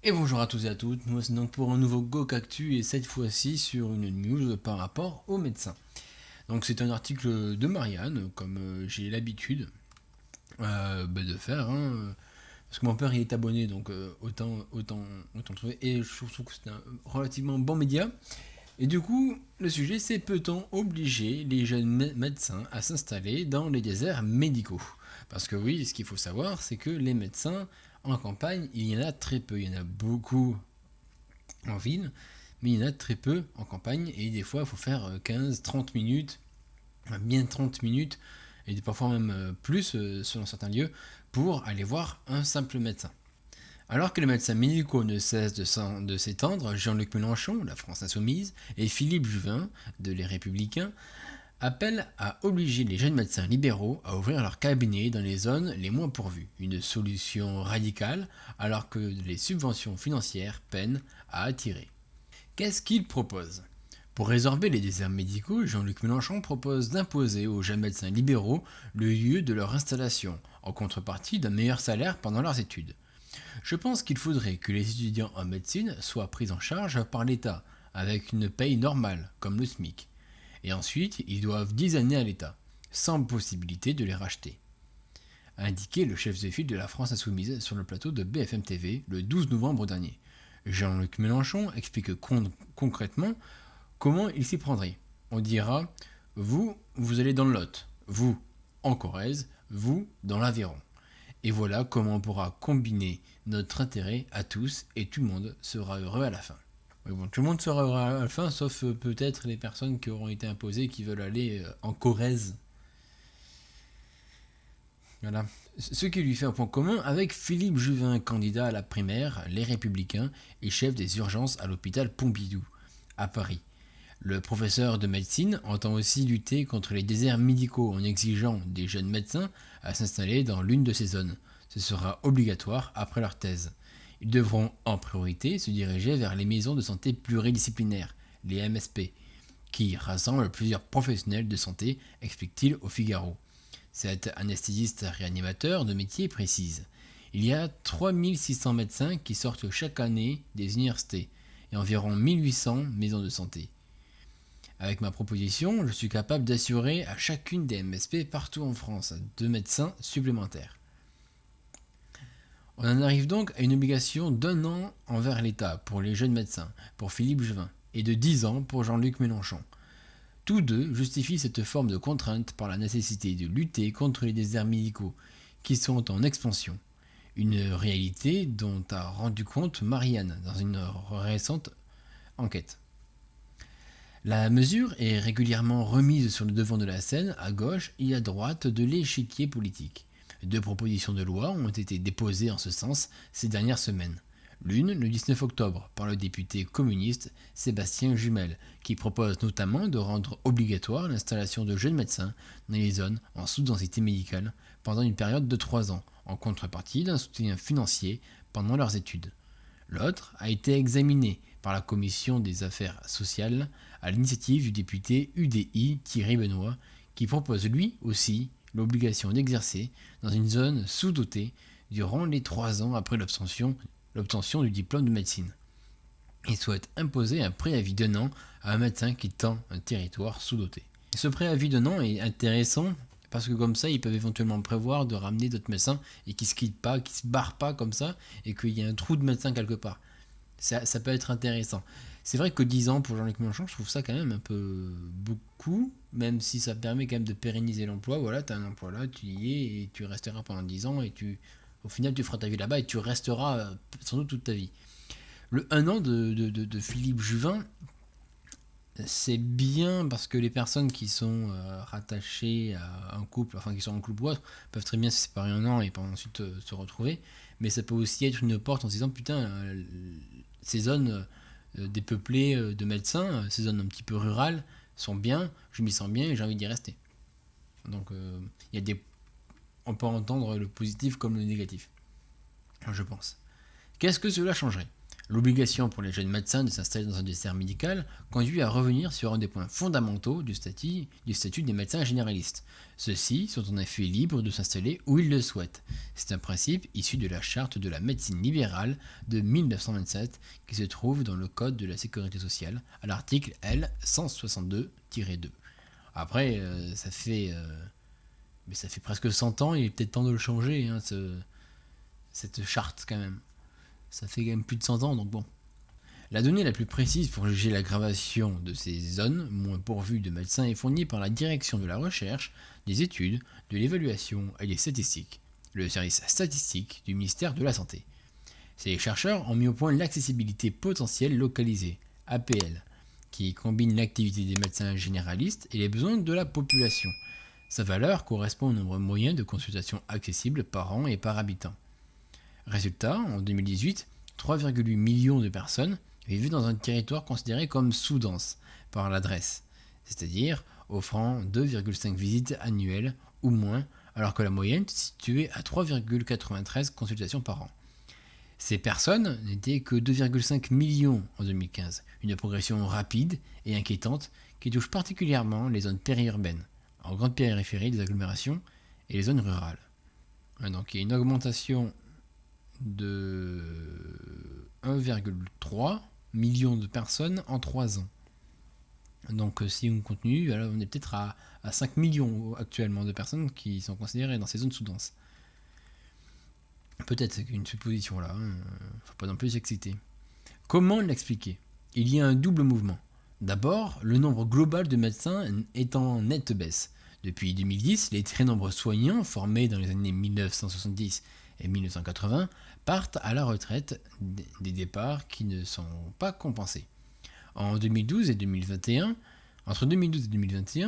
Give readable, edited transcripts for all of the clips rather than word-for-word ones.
Et bonjour à tous et à toutes, nous voici donc pour un nouveau GoCactu et cette fois-ci sur une news par rapport aux médecins. Donc c'est un article de Marianne, comme j'ai l'habitude de faire, parce que mon père il est abonné, donc autant trouver, et je trouve que c'est un relativement bon média. Et du coup, le sujet c'est peut-on obliger les jeunes médecins à s'installer dans les déserts médicaux? Parce que oui, ce qu'il faut savoir, c'est que les médecins en campagne, il y en a très peu. Il y en a beaucoup en ville, mais il y en a très peu en campagne. Et des fois, il faut faire 15-30 minutes, bien 30 minutes, et parfois même plus, selon certains lieux, pour aller voir un simple médecin. Alors que les médecins médicaux ne cessent de s'étendre, Jean-Luc Mélenchon, la France Insoumise, et Philippe Juvin, de Les Républicains, appellent à obliger les jeunes médecins libéraux à ouvrir leur cabinet dans les zones les moins pourvues. Une solution radicale alors que les subventions financières peinent à attirer. Qu'est-ce qu'ils proposent ? Pour résorber les déserts médicaux, Jean-Luc Mélenchon propose d'imposer aux jeunes médecins libéraux le lieu de leur installation, en contrepartie d'un meilleur salaire pendant leurs études. Je pense qu'il faudrait que les étudiants en médecine soient pris en charge par l'État, avec une paye normale, comme le SMIC. Et ensuite, ils doivent 10 années à l'État, sans possibilité de les racheter. A indiqué le chef de file de la France Insoumise sur le plateau de BFM TV le 12 novembre dernier. Jean-Luc Mélenchon explique concrètement comment il s'y prendrait. On dira « vous allez dans le Lot, vous en Corrèze, vous dans l'Aveyron ». Et voilà comment on pourra combiner notre intérêt à tous et tout le monde sera heureux à la fin. Mais bon, tout le monde sera heureux à la fin, sauf peut-être les personnes qui auront été imposées qui veulent aller en Corrèze. Voilà. Ce qui lui fait un point commun avec Philippe Juvin, candidat à la primaire, Les Républicains, et chef des urgences à l'hôpital Pompidou, à Paris. Le professeur de médecine entend aussi lutter contre les déserts médicaux en exigeant des jeunes médecins à s'installer dans l'une de ces zones. Ce sera obligatoire après leur thèse. Ils devront en priorité se diriger vers les maisons de santé pluridisciplinaires, les MSP, qui rassemblent plusieurs professionnels de santé, explique-t-il au Figaro. Cet anesthésiste réanimateur de métier précise. Il y a 3600 médecins qui sortent chaque année des universités et environ 1800 maisons de santé. Avec ma proposition, je suis capable d'assurer à chacune des MSP partout en France 2 médecins supplémentaires. On en arrive donc à une obligation d'1 an envers l'État pour les jeunes médecins, pour Philippe Juvin, et de 10 ans pour Jean-Luc Mélenchon. Tous deux justifient cette forme de contrainte par la nécessité de lutter contre les déserts médicaux, qui sont en expansion. Une réalité dont a rendu compte Marianne dans une récente enquête. La mesure est régulièrement remise sur le devant de la scène à gauche et à droite de l'échiquier politique. 2 propositions de loi ont été déposées en ce sens ces dernières semaines. L'une, le 19 octobre, par le député communiste Sébastien Jumel, qui propose notamment de rendre obligatoire l'installation de jeunes médecins dans les zones en sous-densité médicale pendant une période de 3 ans, en contrepartie d'un soutien financier pendant leurs études. L'autre a été examinée par la commission des affaires sociales à l'initiative du député UDI Thierry Benoît, qui propose lui aussi l'obligation d'exercer dans une zone sous-dotée durant les 3 ans après l'obtention du diplôme de médecine. Il souhaite imposer un préavis d'1 an à un médecin quittant un territoire sous-doté. Ce préavis d'1 an est intéressant parce que comme ça, ils peuvent éventuellement prévoir de ramener d'autres médecins et qui ne se quittent pas, qui ne se barrent pas comme ça et qu'il y a un trou de médecin quelque part. Ça peut être intéressant. C'est vrai que 10 ans pour Jean-Luc Mélenchon, je trouve ça quand même un peu beaucoup, même si ça permet quand même de pérenniser l'emploi. Voilà, tu as un emploi là, tu y es et tu resteras pendant 10 ans et au final tu feras ta vie là-bas et tu resteras sans doute toute ta vie. Le 1 an de Philippe Juvin, c'est bien parce que les personnes qui sont rattachées à un couple, enfin qui sont en couple ou autre, peuvent très bien se séparer 1 an et ensuite se retrouver. Mais ça peut aussi être une porte en se disant putain, ces zones dépeuplées de médecins, ces zones un petit peu rurales sont bien, je m'y sens bien et j'ai envie d'y rester. Donc on peut entendre le positif comme le négatif, je pense. Qu'est-ce que cela changerait ? L'obligation pour les jeunes médecins de s'installer dans un désert médical conduit à revenir sur un des points fondamentaux du statut des médecins généralistes. Ceux-ci sont en effet libres de s'installer où ils le souhaitent. C'est un principe issu de la charte de la médecine libérale de 1927 qui se trouve dans le Code de la sécurité sociale à l'article L 162-2. Après, mais ça fait presque 100 ans, il est peut-être temps de le changer, cette charte quand même. Ça fait quand même plus de 100 ans, donc bon. La donnée la plus précise pour juger l'aggravation de ces zones moins pourvues de médecins est fournie par la Direction de la Recherche, des Études, de l'Évaluation et des Statistiques, le service statistique du ministère de la Santé. Ces chercheurs ont mis au point l'accessibilité potentielle localisée, APL, qui combine l'activité des médecins généralistes et les besoins de la population. Sa valeur correspond au nombre moyen de consultations accessibles par an et par habitant. Résultat, en 2018, 3,8 millions de personnes vivaient dans un territoire considéré comme sous-dense par l'adresse, c'est-à-dire offrant 2,5 visites annuelles ou moins, alors que la moyenne est située à 3,93 consultations par an. Ces personnes n'étaient que 2,5 millions en 2015, une progression rapide et inquiétante qui touche particulièrement les zones périurbaines, en grande périphérie des agglomérations et les zones rurales. Donc il y a une augmentation de 1,3 million de personnes en 3 ans. Donc si on continue, alors on est peut-être à 5 millions actuellement de personnes qui sont considérées dans ces zones sous-denses. Peut-être qu'une supposition là, faut pas non plus s'exciter. Comment l'expliquer ? Il y a un double mouvement. D'abord, le nombre global de médecins est en nette baisse. Depuis 2010, les très nombreux soignants formés dans les années 1970 et 1980 partent à la retraite, des départs qui ne sont pas compensés. Entre 2012 et 2021,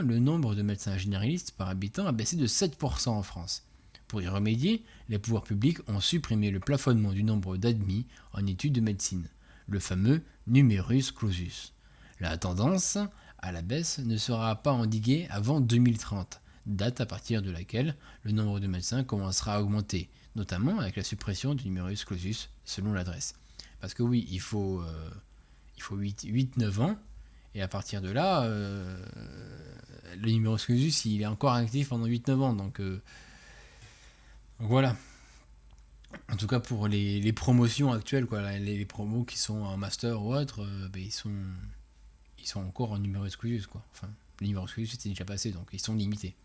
le nombre de médecins généralistes par habitant a baissé de 7% en France. Pour y remédier, les pouvoirs publics ont supprimé le plafonnement du nombre d'admis en études de médecine, le fameux numerus clausus. La tendance à la baisse ne sera pas endiguée avant 2030, date à partir de laquelle le nombre de médecins commencera à augmenter, notamment avec la suppression du numerus clausus selon l'adresse. Parce que oui, il faut 8-9 ans, et à partir de là, le numerus clausus il est encore actif pendant 8-9 ans, donc voilà. En tout cas pour les promotions actuelles, quoi, les promos qui sont en master ou autre, ils sont encore en numerus clausus, quoi. Enfin, le numerus clausus était déjà passé, donc ils sont limités.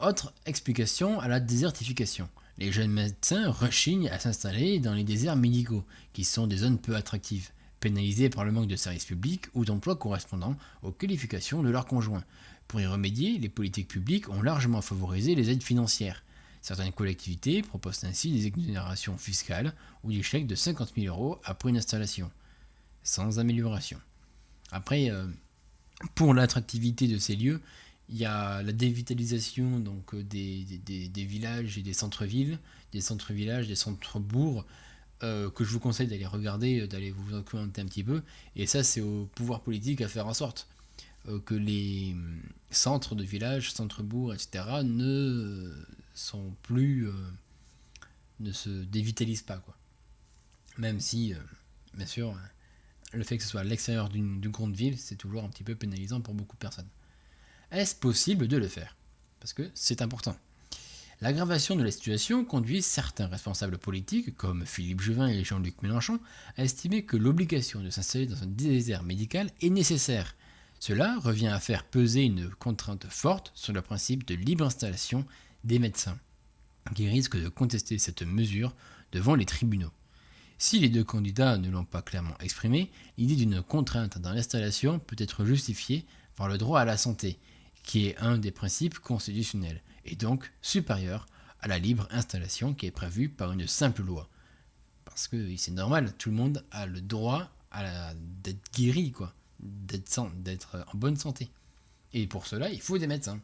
Autre explication à la désertification. Les jeunes médecins rechignent à s'installer dans les déserts médicaux, qui sont des zones peu attractives, pénalisées par le manque de services publics ou d'emplois correspondant aux qualifications de leurs conjoints. Pour y remédier, les politiques publiques ont largement favorisé les aides financières. Certaines collectivités proposent ainsi des exonérations fiscales ou des chèques de 50 000 € après une installation, sans amélioration. Après, pour l'attractivité de ces lieux, il y a la dévitalisation donc, des villages et des centres-villes, des centres-villages, des centres-bourgs, que je vous conseille d'aller regarder, d'aller vous documenter un petit peu. Et ça, c'est au pouvoir politique à faire en sorte que les centres de villages, centres-bourgs, etc. ne se dévitalisent pas, quoi. Même si, bien sûr, le fait que ce soit à l'extérieur d'une grande ville, c'est toujours un petit peu pénalisant pour beaucoup de personnes. Est-ce possible de le faire ? Parce que c'est important. L'aggravation de la situation conduit certains responsables politiques, comme Philippe Juvin et Jean-Luc Mélenchon, à estimer que l'obligation de s'installer dans un désert médical est nécessaire. Cela revient à faire peser une contrainte forte sur le principe de libre installation des médecins, qui risquent de contester cette mesure devant les tribunaux. Si les deux candidats ne l'ont pas clairement exprimé, l'idée d'une contrainte dans l'installation peut être justifiée par le droit à la santé, qui est un des principes constitutionnels, et donc supérieur à la libre installation qui est prévue par une simple loi. Parce que c'est normal, tout le monde a le droit d'être guéri, quoi, d'être en bonne santé. Et pour cela, il faut des médecins.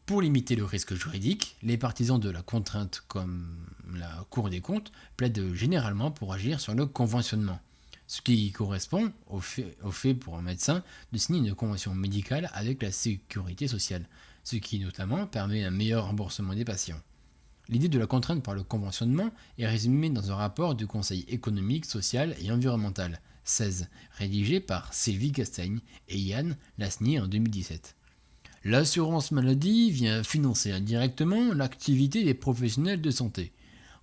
Pour limiter le risque juridique, les partisans de la contrainte comme la Cour des comptes plaident généralement pour agir sur le conventionnement, ce qui correspond au fait pour un médecin de signer une convention médicale avec la sécurité sociale, ce qui notamment permet un meilleur remboursement des patients. L'idée de la contrainte par le conventionnement est résumée dans un rapport du Conseil économique, social et environnemental, 16, rédigé par Sylvie Castaigne et Yann Lasnier en 2017. L'assurance maladie vient financer indirectement l'activité des professionnels de santé.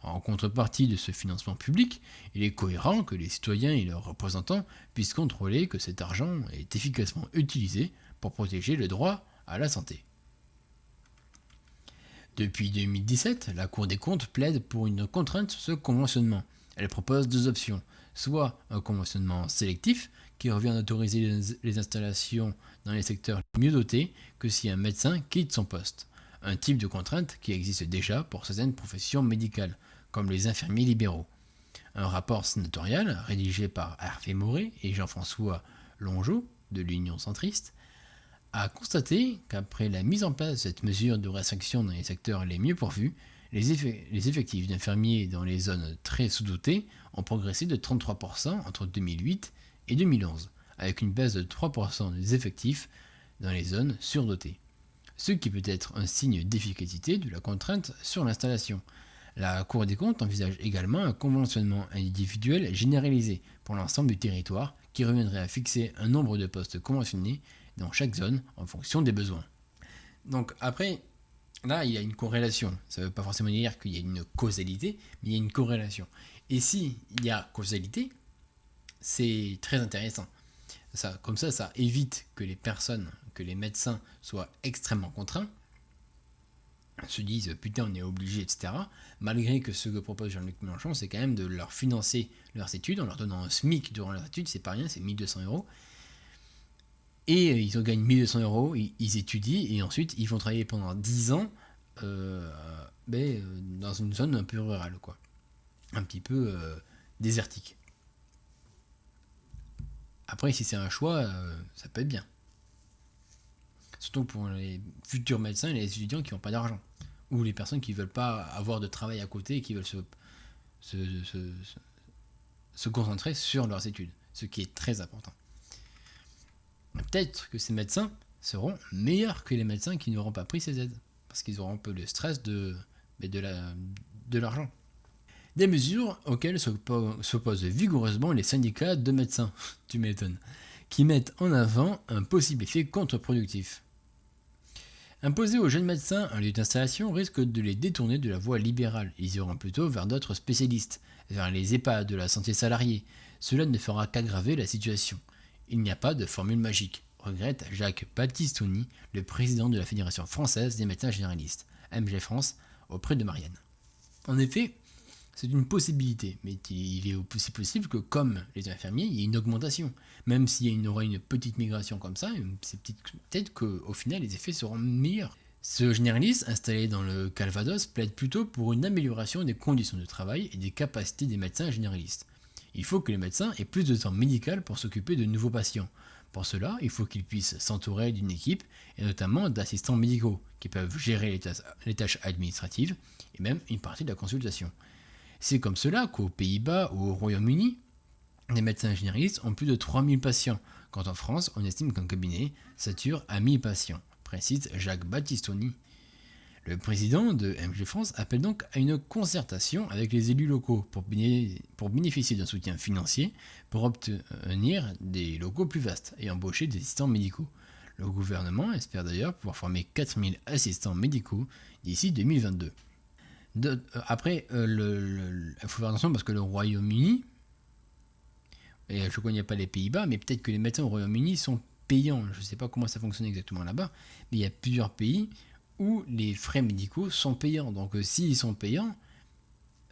En contrepartie de ce financement public, il est cohérent que les citoyens et leurs représentants puissent contrôler que cet argent est efficacement utilisé pour protéger le droit à la santé. Depuis 2017, la Cour des comptes plaide pour une contrainte sur ce conventionnement. Elle propose deux options, soit un conventionnement sélectif, qui revient à autoriser les installations dans les secteurs mieux dotés que si un médecin quitte son poste. Un type de contrainte qui existe déjà pour certaines professions médicales, comme les infirmiers libéraux. Un rapport sénatorial rédigé par Hervé Maurey et Jean-François Longeau de l'Union centriste a constaté qu'après la mise en place de cette mesure de restriction dans les secteurs les mieux pourvus, les effectifs d'infirmiers dans les zones très sous-dotées ont progressé de 33% entre 2008 et 2011, avec une baisse de 3% des effectifs dans les zones surdotées. Ce qui peut être un signe d'efficacité de la contrainte sur l'installation. La Cour des comptes envisage également un conventionnement individuel généralisé pour l'ensemble du territoire qui reviendrait à fixer un nombre de postes conventionnés dans chaque zone en fonction des besoins. Donc après, là il y a une corrélation. Ça ne veut pas forcément dire qu'il y a une causalité, mais il y a une corrélation. Et si il y a causalité, c'est très intéressant. Comme ça évite que les personnes, que les médecins soient extrêmement contraints, se disent putain on est obligé, etc. Malgré que ce que propose Jean-Luc Mélenchon, c'est quand même de leur financer leurs études en leur donnant un SMIC durant leurs études, c'est pas rien, c'est 1200 €. Et ils gagnent 1200 €, ils étudient et ensuite ils vont travailler pendant 10 ans dans une zone un peu rurale, quoi. Un petit peu désertique. Après, si c'est un choix, ça peut être bien. Surtout pour les futurs médecins et les étudiants qui n'ont pas d'argent. Ou les personnes qui ne veulent pas avoir de travail à côté et qui veulent se concentrer sur leurs études. Ce qui est très important. Peut-être que ces médecins seront meilleurs que les médecins qui n'auront pas pris ces aides. Parce qu'ils auront un peu le stress de l'argent. Des mesures auxquelles s'opposent vigoureusement les syndicats de médecins, tu m'étonnes, qui mettent en avant un possible effet contre-productif. Imposer aux jeunes médecins un lieu d'installation risque de les détourner de la voie libérale. Ils iront plutôt vers d'autres spécialistes, vers les EHPAD de la santé salariée. Cela ne fera qu'aggraver la situation. Il n'y a pas de formule magique, regrette Jacques Battistoni, le président de la Fédération française des médecins généralistes, MG France, auprès de Marianne. En effet, c'est une possibilité, mais il est aussi possible que, comme les infirmiers, il y ait une augmentation. Même s'il y aura une petite migration comme ça, c'est peut-être qu'au final, les effets seront meilleurs. Ce généraliste, installé dans le Calvados, plaide plutôt pour une amélioration des conditions de travail et des capacités des médecins généralistes. Il faut que les médecins aient plus de temps médical pour s'occuper de nouveaux patients. Pour cela, il faut qu'ils puissent s'entourer d'une équipe, et notamment d'assistants médicaux, qui peuvent gérer les tâches administratives, et même une partie de la consultation. C'est comme cela qu'aux Pays-Bas ou au Royaume-Uni, les médecins généralistes ont plus de 3000 patients, quand en France, on estime qu'un cabinet sature à 1000 patients, précise Jacques Battistoni. Le président de MG France appelle donc à une concertation avec les élus locaux pour bénéficier d'un soutien financier pour obtenir des locaux plus vastes et embaucher des assistants médicaux. Le gouvernement espère d'ailleurs pouvoir former 4000 assistants médicaux d'ici 2022. Après, il faut faire attention parce que le Royaume-Uni, et je ne connais pas les Pays-Bas, mais peut-être que les médecins au Royaume-Uni sont payants. Je ne sais pas comment ça fonctionne exactement là-bas, mais il y a plusieurs pays où les frais médicaux sont payants. Donc s'ils sont payants,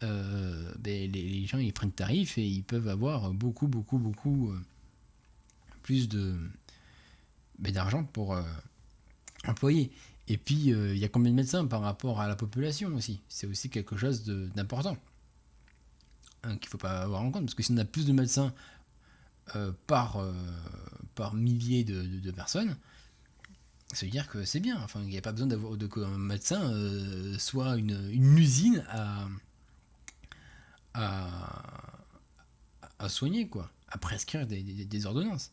les gens ils prennent tarif et ils peuvent avoir beaucoup plus d'argent pour employer. Et puis, il y a combien de médecins par rapport à la population aussi. C'est aussi quelque chose d'important qu'il ne faut pas avoir en compte. Parce que si on a plus de médecins par milliers de personnes, ça veut dire que c'est bien. Enfin, il n'y a pas besoin qu'un médecin soit une usine à soigner, quoi, à prescrire des ordonnances.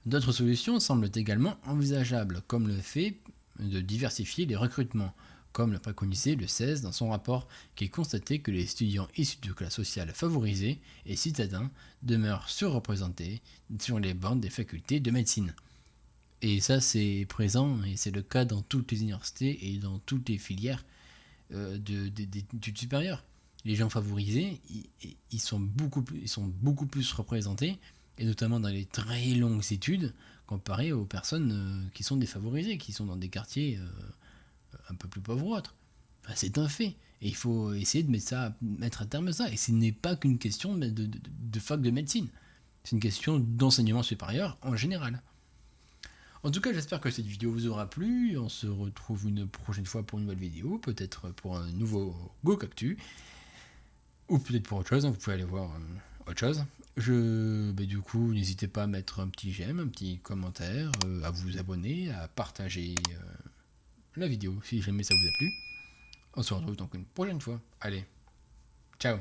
D'autres solutions semblent également envisageables, comme le fait de diversifier les recrutements, comme l'a préconisé le 16 dans son rapport qui constatait que les étudiants issus de classes sociales favorisées et citadins demeurent surreprésentés sur les bancs des facultés de médecine. Et ça, c'est présent et c'est le cas dans toutes les universités et dans toutes les filières d'études supérieures. Les gens favorisés, ils sont beaucoup plus représentés, et notamment dans les très longues études, comparé aux personnes qui sont défavorisées, qui sont dans des quartiers un peu plus pauvres ou autres. Enfin, c'est un fait. Et il faut essayer de mettre un terme à ça. Et ce n'est pas qu'une question de fac de médecine. C'est une question d'enseignement supérieur en général. En tout cas, j'espère que cette vidéo vous aura plu. On se retrouve une prochaine fois pour une nouvelle vidéo, peut-être pour un nouveau GoCactu, ou peut-être pour autre chose, vous pouvez aller voir autre chose. Du coup, n'hésitez pas à mettre un petit j'aime, un petit commentaire, à vous abonner, à partager la vidéo si jamais ça vous a plu. On se retrouve donc une prochaine fois. Allez, ciao!